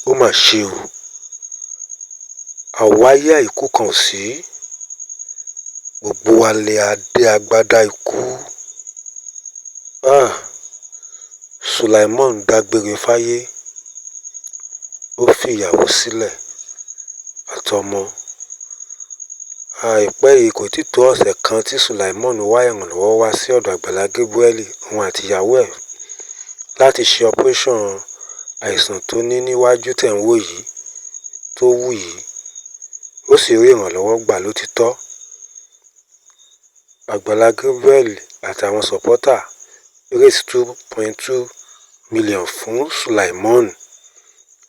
Ó mà ṣe o. Àwáyé àìkú kan ò sí. Gbogbo wa lè adé agbádá ikú. SULAIMON dágbére fáyé. Ó fi ìyàwó sílẹ̀ àtọmọ. Àìpẹ́ yìí kò tí tó ọ̀sẹ̀ kan tí SULAIMON wá ìrànlọ́wọ́ wá sí ọ̀dọ̀ Agbala Gabriel òun àti ìyàwó ẹ̀ láti ṣe operation àìsàn tó ní níwájú tẹ̀ ń wò yìí tó wù yìí. Ó sì rí ìrànlọ́wọ́ gbà lótìtọ́. Agbala Gabriel àtàwọn supporter raise 2.2 million fún SULAIMON.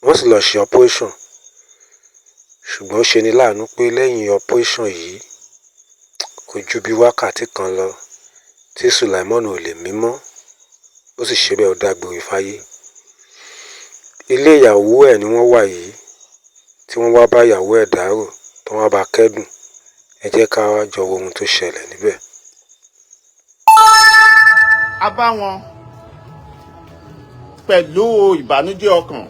Wọ́n sì lọ ṣe operation. Ṣùgbọ́n ó ṣe ní láàánú pé lẹ́yìn operation yìí kò ju bí wákàtí kan lọ tí SULAIMON ò lè mí mọ́. Ó sì ṣe bẹ́ẹ̀ ó dágbére fáyé. Ilé ìyàwó ẹ̀ ni wọ́n wà yìí tí wọ́n wá bá ìyàwó ẹ̀ dárò tí wọ́n bá kẹ́dùn. Ẹ jẹ́ ká wá jọ wo ohun tó ṣẹlẹ̀ níbẹ̀. A bá wọn pẹ̀lú ìbànújẹ́ ọkàn.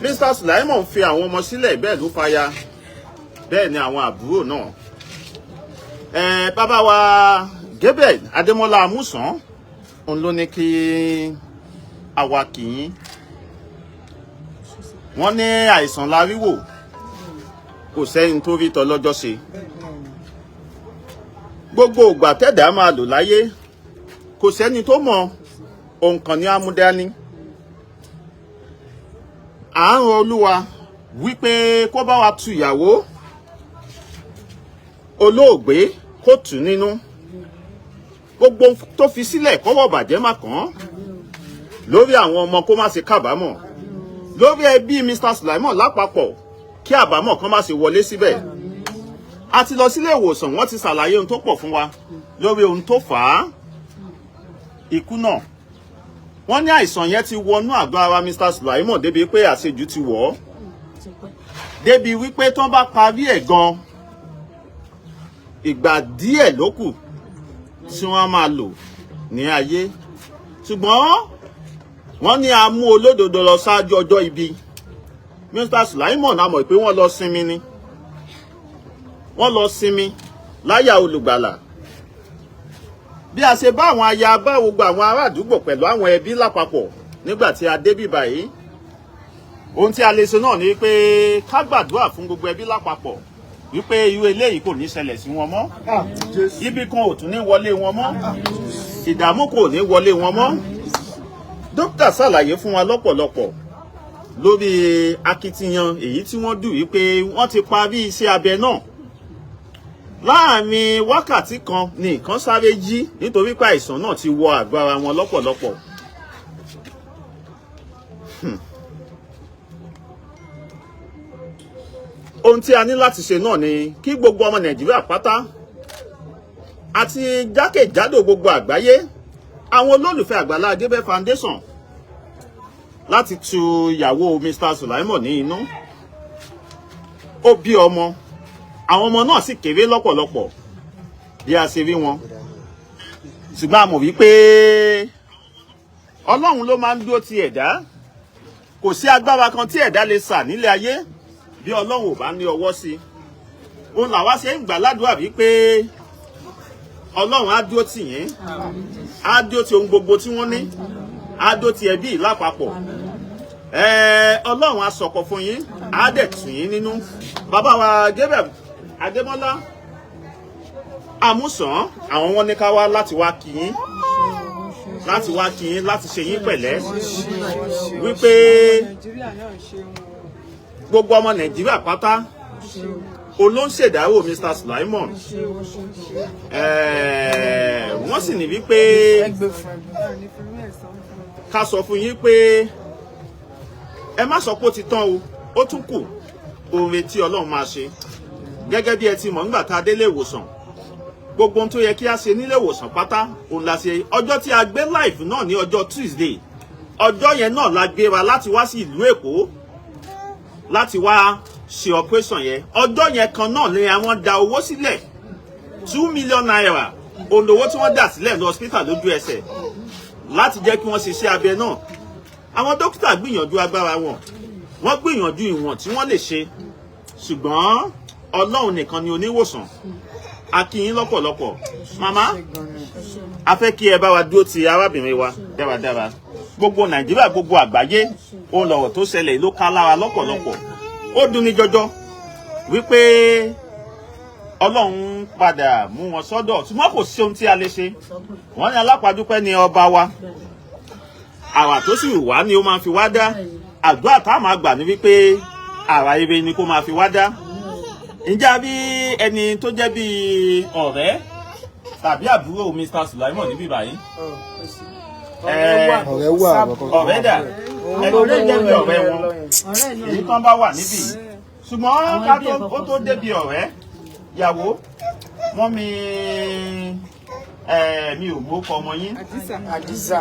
Mr. SULAIMON fi àwọn ọmọ sílẹ̀ bẹ́ẹ̀ ló faya. Bẹ́ẹ̀ ni àwọn àbúrò náà. Bàbá wa Gabriel Adémọ́lá Amúsàn òun ló ní kí àwa kì í. Wọ́n ní àìsàn láríwò kò sẹ́yìn tó rí tọlọ́jọ́ ṣe. Gbogbo ìgbà tẹ́dà máa lò láyé kò sẹ́ni tó mọ ohun kan ní amúdání. À ń rọ Olúwa wípé kó bá wa tu ìyàwó olóògbé kó tù nínú. Gbogbo tó fi sílẹ̀ kọ́wọ́ bàjẹ́ má kàn án. Lórí àwọn ọmọ kó má ṣe kábàámọ̀. Lórí ẹbí Mr. SULAIMON lápapọ̀ kí àbámọ̀ kan má ṣe wọlé síbẹ̀. A ti lọ sílé ìwòsàn, wọ́n ti ṣàlàyé ohun tó pọ̀ fún wa lórí ohun tó fà á ikú náà. Wọ́n ní àìsàn yẹn ti wọnú àgọ́ ara Mr. SULAIMON débi pé àṣejù ti wọ̀ ọ́. Débi wípé tán bá parí ẹ̀ gan, ìgbà díẹ̀ ló kù tí wọ́n máa lò ní ayé. Ṣùgbọ́n wọ́n ní a mú olódodo lọ ṣáájú ọjọ́ ibi. Mr. SULAIMON a mọ̀ pé wọ́n lọ sinmi ni. Wọ́n lọ sinmi láyà olùgbàlà. Bí a ṣe bá àwọn aya bá gbogbo àwọn ará àdúgbò pẹ̀lú àwọn ẹbí lápapọ̀ nígbà tí a dé bí báyìí. Ohun tí a lè ṣe náà ni pé ká gbàdúrà fún gbogbo ẹbí lápapọ̀ wípé irú eléyìí kò ní ṣẹlẹ̀ sí wọn mọ́. Ibi kan ò tún ní wọlé wọn mọ́. Ìdààmú kò ní wọlé wọn mọ́. Dókítà ṣàlàyé fún wa lọ́pọ̀lọpọ̀ lórí akitiyan èyí tí wọ́n dù wípé wọ́n ti parí iṣẹ́ abẹ náà. Láàárín wákàtí kan ni nǹkan sáré jí nítorí pé àìsàn náà ti wọ àgọ́ ara wọn lọ́pọ̀lọpọ̀. Ohun tí a ní láti ṣe náà ni kí gbogbo ọmọ Nàìjíríà pátá àti jákèjádò gbogbo àgbáyé, àwọn olólùfẹ́ Agbala Gabriel Foundation láti tu ìyàwó Mr. SULAIMON ní inú. Ó bí ọmọ. Àwọn ọmọ náà sì kéré lọ́pọ̀lọpọ̀ bí a ṣe rí wọn. Ṣùgbọ́n a mọ̀ wípé Ọlọ́run ló máa ń dúró ti ẹ̀dá. Kò sí agbára kan tí ẹ̀dá lè sà nílé ayé bí Ọlọ́run ò bá ní ọwọ́ sí. Òun làwa ṣe ń gbà ládùúrà wípé Ọlọ́run á dúró tì yín. Á dúró ti ohun gbogbo tí wọ́n ní. Á dúró ti ẹbí lápapọ̀. Ọlọ́run á sọ̀kọ̀ fún yín. Á dẹ̀ tù yín nínú. Bàbá wa Gabriel Adémọ́lá Amúsàn àwọn wọn ní ká wá láti wá kí yín. Láti wá kí yín, láti ṣe yín pẹ̀lẹ́. Wípé gbogbo ọmọ Nàìjíríà pátá olóńṣèdárò Mr. SULAIMON. Wọ́n sì ní wípé ká sọ fún yín pé ẹ má sọ pé ó ti tán o, ó tún kù oore tí Ọlọ́run máa ṣe. Gẹ́gẹ́ bí ẹ ti mọ̀ nígbà tá a délé ìwòsàn, gbogbo ohun tó yẹ kí a ṣe nílé ìwòsàn pátá òun la ṣe. Ọjọ́ tí a gbé live náà ní ọjọ́ Tuesday, ọjọ́ yẹn náà la gbéra láti wá sí ìlú Èkó láti wá ṣe operation yẹn. Ọjọ́ yẹn kan náà ni àwọn da owó sílẹ̀ 2 million naira olówó tí wọ́n dà sílẹ̀ ní hospital lójú ẹsẹ̀. láti jẹ́ kí wọ́n ṣiṣẹ́ abẹ náà. Àwọn dókítà gbìyànjú agbára wọn, wọ́n gbìyànjú ìwọ̀n tí wọ́n lè ṣe, ṣùgbọ́n Ọlọ́run nìkan ni oníwòsàn. A kí yín lọ́pọ̀lọpọ̀. Màmá, a fẹ́ kí ẹ bá wa dúró ti arábìnrin wa dáradára. Gbogbo Nàìjíríà, gbogbo àgbáyé, ohun lọ̀rọ̀ tó ṣẹlẹ̀ ló ká lára lọ́pọ̀lọpọ̀. Ó dùn ní jọjọ wípé Ọlọ́run padà mú wọn sọ́dọ̀, ṣùgbọ́n kò sí ohun tí a lè ṣe. Wọ́n ní alápàdúpẹ́ ni ọba wa. Àrà tó sì wá ni ó máa fi wá dá. Àdúrà tá a máa gbà ní wípé àrà ire ni kó máa fi wá dá. Ǹjẹ́ bí ẹni tó jẹ́ bí ọ̀rẹ́ tàbí àbúrò Mr. Sulaimon níbí báyìí? Ọ̀rẹ́ dà. Ẹni tó jẹ́ bí ọ̀rẹ́ wọn. Èyí kan bá wà níbí. Ṣùgbọ́n ká tó débi ọ̀rẹ́, ìyàwó, wọ́n mi ò mú ọkọ ọmọ yín.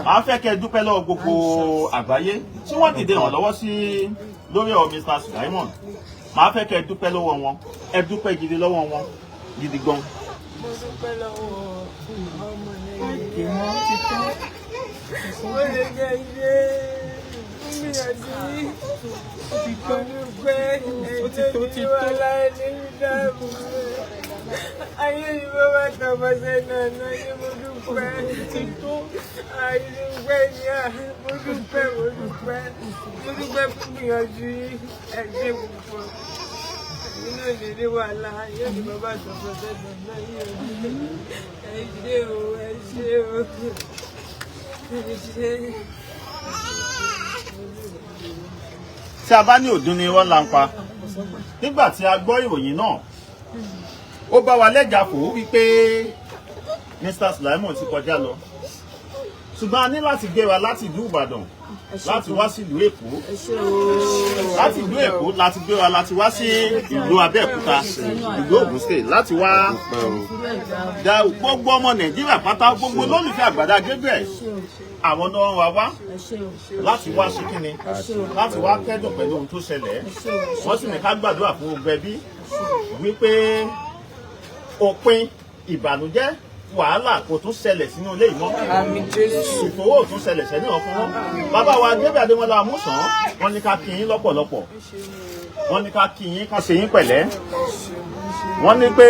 Màá fẹ́ kẹ́ dúpẹ́ lọ́wọ́ gbogbo àgbáyé tí wọ́n dìde ìrànlọ́wọ́ sí lórí ọ̀rọ̀ Mr. Sulaimon. Màá fẹ́ kẹ́ dúpẹ́ lọ́wọ́ wọn. Ẹ dúpẹ́ gidi lọ́wọ́ wọn gidi gan. Mo dúpẹ́ lọ́wọ́ ọmọ Nàìjíríà. Mo lè jẹ́ ilé gbìyànjú yìí. Mo dúpẹ́ ẹ̀jẹ̀ mi wà láì ní ìdáàbò. Ayé ni mo bá tọmọ sẹ́nà náà ni mo dúpẹ́. Ayé dúpẹ́ ní à, mo dúpẹ́. Mo dúpẹ́ fún gbìyànjú yìí. Ẹ̀jẹ̀ púpọ̀. Inú ìdílé wà láàyè ni bàbá tọmọ sẹ́nà náà yìí. Ẹ ṣé o, ẹ ṣé o. Ẹ ṣé. Tí a bá ní òdùn ni wọ́n là ń pa. Nígbà tí a gbọ́ ìròyìn náà, ó bá wa lẹ́jà fò wípé Mr. Sulaimon ti kọjá lọ. Ṣùgbọ́n a ní láti gbéra láti ìlú Ìbàdàn láti wá sí ìlú Èkó. Láti ìlú Èkó láti gbéra láti wá sí ìlú Abẹ́òkúta, ìlú Ògùn State, láti wá dá gbogbo ọmọ Nàìjíríà pátá, gbogbo olólùfẹ́ Agbala Gabriel. Àwọn náà wá láti wá ṣe kíni, láti wá kẹ́dùn pẹ̀lú ohun tó ṣẹlẹ̀. Wọ́n sì ní ká gbàdúrà fún gbogbo ẹbí wípé òpin ìbànújẹ́ wàhálà kò tún ṣẹlẹ̀ sínú ilé ìmọ̀. Ìfowó tún ṣẹlẹ̀ sẹ́ni ọ̀fun wọn. Bàbá wa Gabriel Adémọ́lá Amúsàn, wọ́n ní ká kí yín lọ́pọ̀lọpọ̀. Wọ́n ní ká kí yín ká ṣe yín pẹ̀lẹ́. Wọ́n ní pé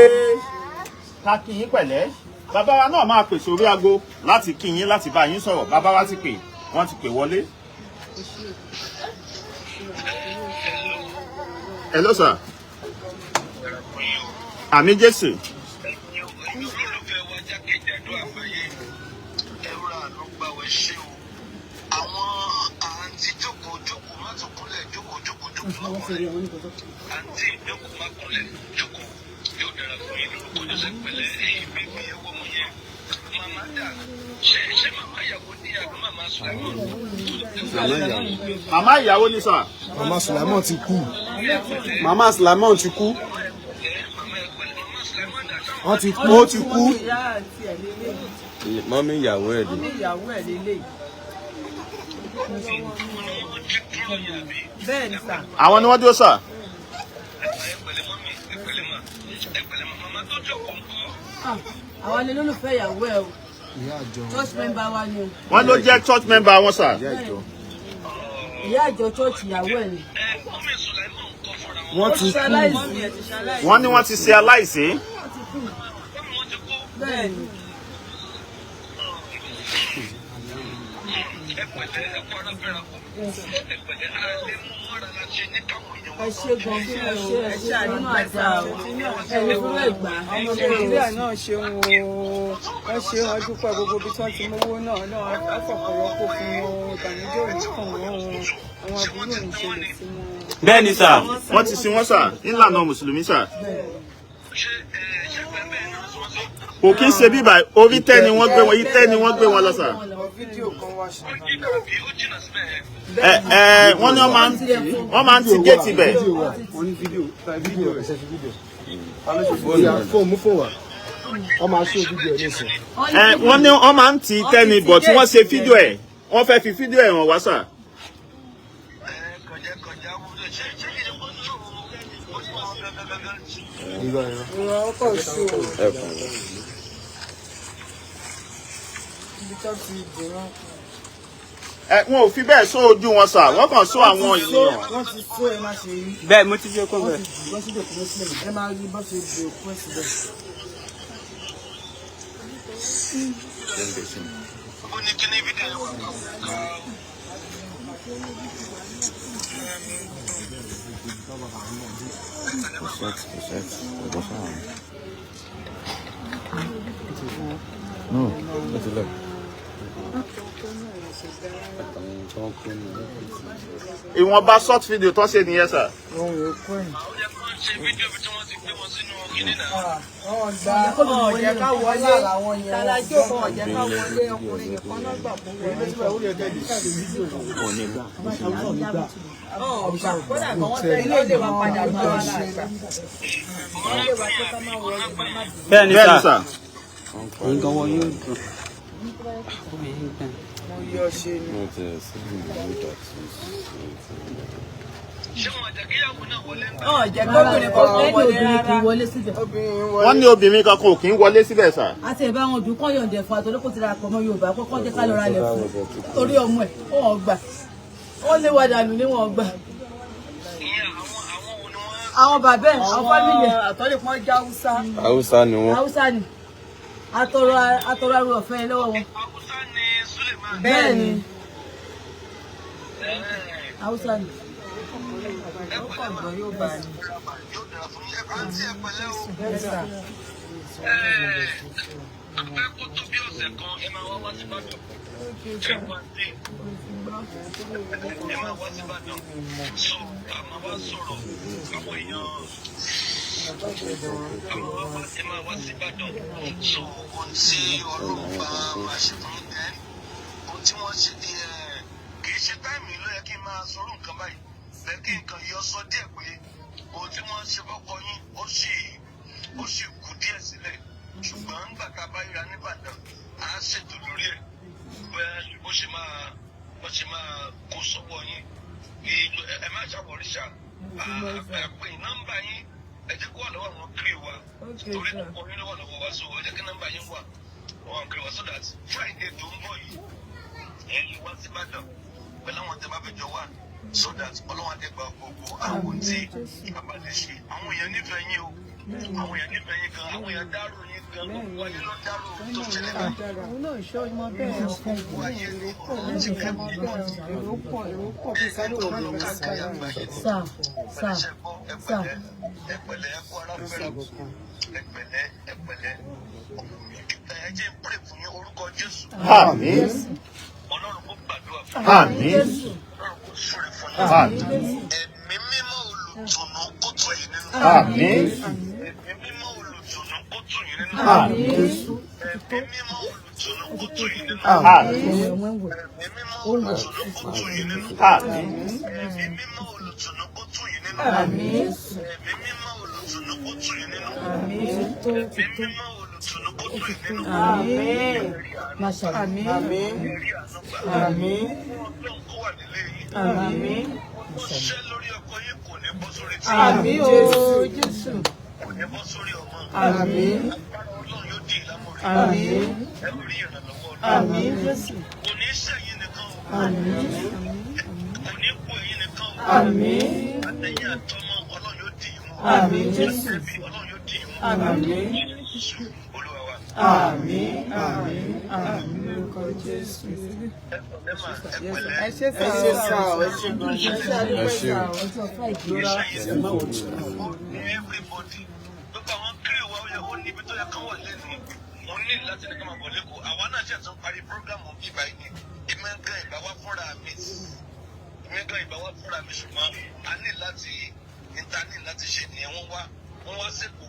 ká kí yín pẹ̀lẹ́. Bàbá wa náà máa pèsè orí aago láti kí yín, láti bá yín sọ̀rọ̀. Bàbá wa ti pè, wọ́n ti pè wọlé. Hello sir. Àmì Jésù. Màmá ìyàwó ni sà. Màmá Sulaimon ti kú. Màmá Sulaimon ti kú. Wọ́n ti kú. Ó ti kú. Mọ́mí ìyàwó ẹ̀ dé. Bẹ́ẹ̀ni sà. Àwọn ni wọ́n dúró sà. Àwọn ni olólùfẹ́ ìyàwó ẹ̀ o. Church member wa ni o. Wọ́n ló jẹ́ church member wọn sà. Ìyá àjọ church ìyàwó ẹ̀ ni. Wọ́n ti kú. Wọ́n ní wọ́n ti ṣe aláìsí. Bẹ́ẹ̀ni. Ẹ ṣe gan fún ẹ ṣe àdínú àjà o. Ẹni fún ẹgbà. Ọmọ Nàìjíríà náà ṣeun o. Wọ́n ṣe wọn dúpẹ́ gbogbo ibi tí wọ́n ti mówó náà afọ̀pọ̀lọpọ̀ fún wọn. Ìbànújẹ́ òní kàn wọ́n o. Àwọn àbúrò ní ṣẹlẹ̀ sí wọn. Bẹ́ẹ̀ni sà, wọ́n ti sin wọ́n sà, nílànà Mùsùlùmí sà. Kò kí ń ṣe bíbà, orí tẹ́ ni wọ́n gbé wọn, ìtẹ́ ni wọ́n gbé wọn lọ sà. Fídíò kan wá ṣe. Wọ́n ní wọ́n máa ń ti géètì bẹ̀. Wọ́n ní fídíò ẹ̀ṣẹ̀ fídíò. Fóònù mú fóònù wá. Wọ́n máa ṣó fídíò ẹ̀ nísìn. Wọ́n ní wọ́n máa ń ti tẹ́ni bọ̀ tí wọ́n ṣe fídíò ẹ̀. Wọ́n fẹ́ fi fídíò ẹ̀ hàn wá sà. Ìwà ọkọ̀ ṣó. Ibi tó ti dìran. wọn ò fi bẹ́ẹ̀ sọ ojú wọn sà, wọ́n kàn sọ àwọn ènìyàn. Wọ́n ti sọ ẹ máa ṣe rí. Bẹ́ẹ̀ mo ti fi okun bẹ́ẹ̀. Wọ́n ti dòkú sílẹ̀. Ẹ máa rí bọ́ ṣe di òkú ẹ̀ sílẹ̀. Ó ní kíní fídíò wà. Ìwọ̀nba short video tó ṣe nìyẹn sà. Ohun òkú ẹ̀. Ṣe fídíò bí tí wọ́n ti gbé wọn sínú kíní náà. Ọ̀jẹ̀ ká wọlé tàlájò kan ọ̀jẹ̀ ká wọlé ọkùnrin nìkan náà gbà fún wọlé. Kódà kan wọ́n tẹ̀lé ilé wa padà lọ wá láàgbà. Wọ́n lè wá pé ká má wọlé ká má bì. Bẹ́ẹ̀ ni sà. Nǹkan wọn yóò dùn. Mo yọ ṣe ni. Ṣé wọn jẹ́ kíyàwó náà wọlé ń bá? Ọ̀jẹ̀ gómìnà kan wọlé rárá. Wọ́n ní obìnrin kankan ò kí ń wọlé síbẹ̀ sà. Àti ẹ̀bá wọn dùn kọ́ yọ̀ǹdẹ̀ fún àtọ́lé kò ti ra pọ̀ mọ́ Yorùbá kó kọ́ jẹ́ ká lọ́ra lẹ̀ fún torí ọmọ ẹ̀ ó wọ́n gbà ó lé wa dànù ní wọ́n gbà. Àwọn bàbá ẹ̀ àwọn fámìlì àtọ́lé kan jẹ́ Haúsá. Haúsá ni wọ́n. Haúsá ni atọrọ arú ọ̀fẹ́ lọ́wọ́ wọn. Haúsá ni SULAIMON. Bẹ́ẹ̀ ni Haúsá ni. Yóò dára fún yín. Àǹtí ẹ pẹ̀lẹ́ o. Àpẹ́ kó tó bí ọ̀sẹ̀ kan ẹ máa wá sí Ìbàdàn. Ẹ máa wá sí Ìbàdàn. So a máa wá sọ̀rọ̀ àwọn èèyàn. Ẹ máa wá sí Ìbàdàn. So ohun tí Ọlọ́run bá máa ṣe fún ẹ, ohun tí wọ́n ṣe kì í ṣe táìmì ló yẹ kí n máa sọ̀rọ̀ nǹkan báyìí. Bẹ́ẹ̀ kí nǹkan yọ sọ díẹ̀ pé ohun tí wọ́n ṣe fọ́kọ yín ó sì kù díẹ̀ sílẹ̀. Ṣùgbọ́n nígbà tá a bá ríra níbàdàn, a ṣètò lórí ẹ̀. Bẹ́ẹ̀ bó ṣe máa kó sọ́wọ́ yín. Ẹ má ṣàwọ̀ríṣà. Àpè nọ́mbà yín ẹ jẹ́ kó wà lọ́wọ́ àwọn kiri wa. Torí ọkọ yín ló wà lọ́wọ́ wa, so ẹ jẹ́ kí nọ́mbà yín wà lọ́wọ́ àwọn kiri wa so that Friday tó ń bọ̀ yìí ẹ lè wá sí Ìbàdàn pẹ̀lú àwọn tẹ́ bá fẹ́ jọ wà. So that Ọlọ́run àdẹ́gbà gbogbo àwọn tí bàbá lè ṣe. Àwọn èèyàn nífẹ̀ẹ́ yín o. Àwọn èèyàn nífẹ̀ẹ́ yín gan. Àwọn èèyàn dárò yín gan. Gbogbo ayé ló dárò tó ṣẹlẹ̀ náà. Òun náà ṣọ́ ọmọ bẹ́ẹ̀ Gbogbo ayé ló ti kẹ́ mi. èrò pọ̀ bí sáré òun ló ń sára. Ẹ pẹ̀lẹ́ ẹ kú ara fẹ́ràn. Ẹ pẹ̀lẹ́. Ẹ jẹ́ pray fún yín orúkọ Jésù. Àmín. Ọlọ́run kó gbàdúrà fún yín. Àmín. Ọlọ́run kó súre fún yín. Àmín. Ẹ̀mí mímọ́ olùtùnú kó tù yín nínú. Àmín. Ẹ̀mí mímọ́ olùtùnú kó tù yín nínú. Àmín. Ẹ̀mí mímọ́ olùtùnú kó tù yín nínú. Àmín. Ẹ̀mí mímọ́ olùtùnú kó tù yín nínú. Àmín. Ẹ̀mí mímọ́ olùtùnú kó tù yín nínú. Àmín. Ẹ̀mí mímọ́ olùtùnú kó tù yín nínú. Àmín. Ẹ̀mí mímọ́ olùtùnú kó tù yín nínú. Àmín. Masha. Àmín. Ẹ̀rí ànúgbà. Àmín. Ọlọ́run kó wà nílé yín. Àmín. Ṣẹ́ lórí ọkọ yín kò ní bọ́ sórí tí. Àmín o Jésù. Kò ní bọ́ sórí ọmọ. Àmín. Agbára Ọlọ́run yóò dì í lámọ̀rí. Àmín. Ẹ rí ìrànlọ́wọ́ Ọlọ́run. Àmín Jésù. Kò ní ṣẹ̀yìn nìkan o. Àmín. Kò ní kú ẹ̀yin nìkan o. Àmín. Àtẹ̀yìn àtọmọ Ọlọ́run yóò dì í mú. Àmín Jésù. Àtẹ̀bí Ọlọ́run yóò dì í mú. Àmín. Jésù Olúwa wa. Àmín. Àmín. Àmín lórúkọ Jésù. Ẹ pẹ̀lẹ́. Ẹ ṣé sá o. Ẹ ṣé gan. Ẹ ṣé àdúgbò sá o. Everybody. Gbogbo àwọn kiri wa ó yẹ kó níbi tó yẹ kán wà lẹ́nu. Mo ní láti ní ká máa bọ̀ lẹ́kọ̀ọ́. Àwa náà ṣe tún parí prógrámù bíbá yìí. Èmi ń gan ìbáwá fúnra mi. Ṣùgbọ́n a ní láti ṣe ni wọ́n wá sẹ́kù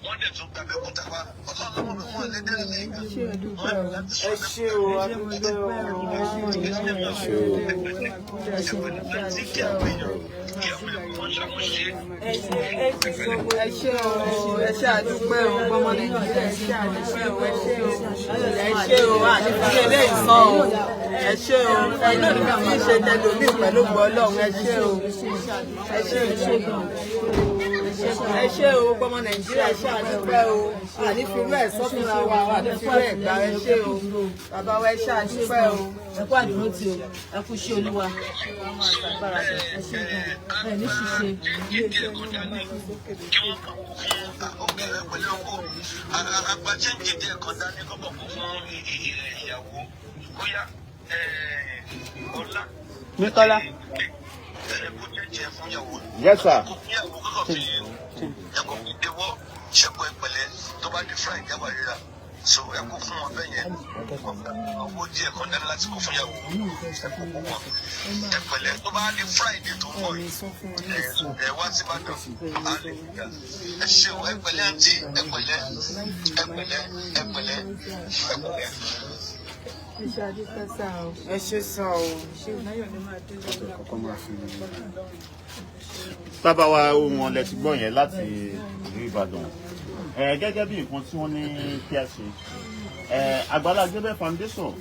wọ́n dẹ̀ tún gbàgbé kúta wa. Ọlọ́run ló mọ̀ lé dẹ́rẹ́ lẹ́yìn. Ẹ ṣé o, adúgbò ẹ ṣé o, ẹ ṣé àdúgbò o, gbọmọ Nàìjíríà ẹ ṣé àdúgbò o, ẹ ṣé o, ànífàṣẹ eléyìí sàn o, ẹ ṣé o, ẹ̀yin náà nígbà tí ń ṣe tẹlómi pẹ̀lú gbọ́ Ọlọ́run ẹ ṣé o, ẹ ṣé o. ẹ ṣé o ọmọ Nàìjíríà ṣe àdúpẹ́ o àní fi rẹ̀ sọ́fúnra wa àní fi rẹ̀ gbà ẹ ṣé o bàbá wa ẹ ṣe àdúpẹ́ o ẹ kú àdúró tí o ẹ kú ṣe olúwa ẹ ṣe ẹ ní ṣiṣe. Agbájẹ́ǹjì díẹ̀ kan dání kọ́bọ̀ kó fún ìyàwó bóyá ọlá. Nítọ́lá. Kó jẹ́jẹ́ fún ìyàwó. Yes, sir. Kó fún ìyàwó kọ́kọ́ fi ẹ̀kọ́ fi déwọ́ ṣẹ́kọ̀ ẹ̀pẹ̀lẹ́ tó bá di Friday wà rírà. So ẹ kó fún wọn bẹ́ẹ̀ yẹn. Owó díẹ̀ kan dání láti kó fún ìyàwó. Ẹ kó fún wọn. Ẹ̀pẹ̀lẹ́ tó bá di Friday tó ń bọ̀ yìí. Ẹ wá sí Ìbàdàn. Ẹ ṣe o ẹ̀pẹ̀lẹ́ àǹtí ẹ̀pẹ̀lẹ́ ẹ̀pẹ̀lẹ́ ẹ̀pẹ̀lẹ́ ẹ̀pẹ̀lẹ́. ẹ ṣé sá o. Bàbá wa ohun wọn lẹ ti gbọ́ yẹn láti ìlú Ìbàdàn. Gẹ́gẹ́ bí nǹkan tí wọ́n ní kí a ṣe Agbala Gabriel Foundation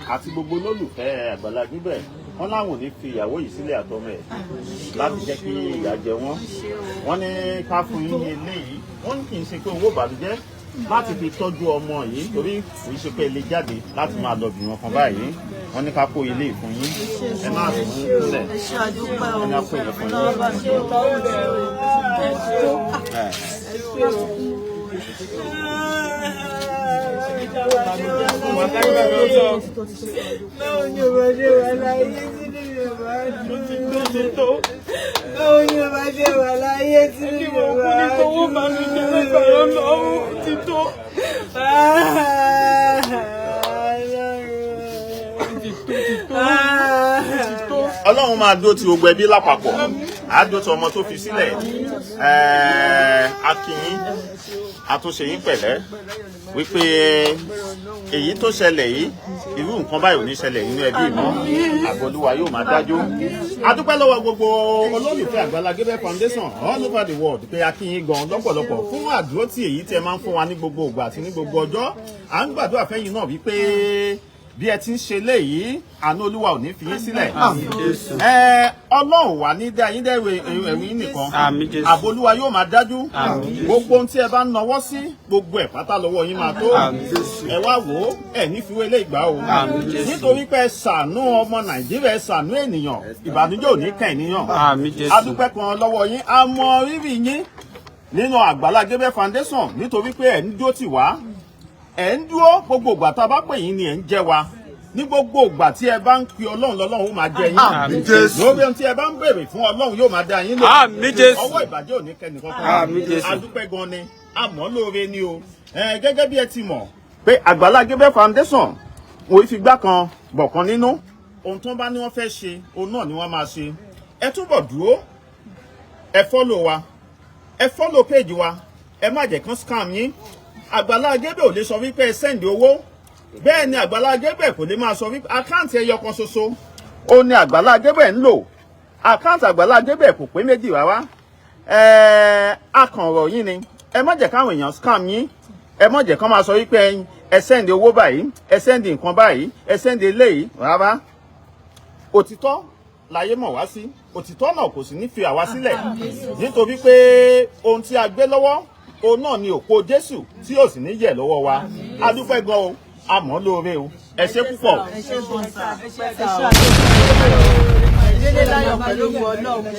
àti gbogbo olólùfẹ́ Agbala Gabriel wọ́n láwọn ò ní fi ìyàwó yìí sílẹ̀ àtọmọ ẹ̀ láti jẹ́ kí ìyà jẹ wọ́n. Wọ́n ní ká fún yín ní eléyìí wọ́n ní kì í ṣe pé owó ìbànújẹ́ láti fi tọ́jú ọmọ yìí torí kì í ṣe pé ilé jáde láti máa lọ bì wọn kan báyìí. Wọ́n ní ká kó ilé ìfún yín ẹ máa fún un sílẹ̀ ẹ ṣe àdúpẹ́ o ẹ ní àpò ìfún yín. lọ́wọ́ bá ṣe o báwo ni o bá ṣe wà láyé sínú Yorùbá dùn? Báwo ni o bá ṣe wà láyé sínú Yorùbá dùn? Owó bá mi jẹ́ lẹ́gbẹ̀rún lọ́wọ́ ti tó. Ọlọ́run máa dó ti gbogbo ẹbí lápapọ̀ àádó tí ọmọ tó fi sílẹ̀ akínyín àtúnṣe yín pẹ̀lẹ́ wípé èyí tó ṣẹlẹ̀ yìí irú nǹkan báyìí ò ní ṣẹlẹ̀ nínú ẹbí mọ́ àgọ́lúwa yóò máa dájú. A dúpẹ́ lọ́wọ́ gbogbo olólùfẹ́ Agbala Gabriel Foundation all over the world pé akínyín gan lọ́pọ̀lọpọ̀ fún àdúró tí èyí tẹ́ máa ń fún wa ní gbogbo ìgbà àti ní gbogbo ọjọ́. À ń gbàdúrà fẹ́yìn náà wípé bí ẹ ti ń ṣe léyìí àánú Olúwa ò ní fi yín sílẹ̀. Ọlọ́run wà ní dá yín dẹ́rù ẹ̀rín nìkan ààbò Olúwa yóò máa dájú. Gbogbo ohun tí ẹ bá ń nawọ́ sí gbogbo ẹ̀ pátá lọ́wọ́ yín máa tó. Ẹ wá wò ó ẹ ní fi wélé ìgbà o nítorí pé ẹ ṣàánú ọmọ Nàìjíríà ẹ ṣàánú ènìyàn ìbànújẹ́ ò ní kàn ènìyàn. A dúpẹ́ kan lọ́wọ́ yín a mọ rírì yín nínú Agbala Gabriel Foundation nítorí pé ẹ ń dúró tì wá ẹ ń dúró gbogbo ìgbà tá a bá pè yín ni ẹ ń jẹ́ wa ní gbogbo ìgbà tí ẹ bá ń pe Ọlọ́run lọ́lọ́run ó máa jẹ yín lórí ohun tí ẹ bá ń béèrè fún Ọlọ́run yóò máa dá yín lò ọwọ́ ìbàjẹ́ ò ní kẹ́ni kankan adúpẹ́ gan ni àmọ́ lóore ni o gẹ́gẹ́ bí ẹ ti mọ̀ pé Agbala Gabriel Foundation wọ́n fi gbá kan bọ̀ kan nínú ohun tó bá ní wọ́n fẹ́ ṣe ohun náà ni wọ́n máa ṣe ẹ túbọ̀ dúró ẹ follow wa ẹ follow page wa ẹ má jẹ́ kán scam yín Agbala Gabriel ò lè sọ wípé ẹ send owó bẹ́ẹ̀ ni Agbala Gabriel kò lè máa sọ wípé àkáǹtì ẹyọ kan ṣoṣo ó ní Agbala Gabriel ń lò àkáǹtì Agbala Gabriel kò pé méjì rárá akànrọ̀ yín ni ẹ má jẹ́ káwọn èèyàn scam yín ẹ má jẹ́ kán máa sọ wípé ẹ send owó báyìí ẹ send nǹkan báyìí ẹ send eléyìí rárá òtítọ́ láyé mọ̀ wá sí òtítọ́ náà kò sì ní fi àwa sílẹ̀ nítorí pé ohun tí a gbé lọ́wọ́ òun náà ni òpó Jésù tí yóò sì ní yẹ̀ lọ́wọ́ wa a dúpẹ́ gan o a mọ̀ lóore o ẹ ṣé púpọ̀. ẹ ṣé gan sa ẹ ṣé àdúpẹ́ o ìdílé láyọ̀ pẹ̀lú Ọlọ́run.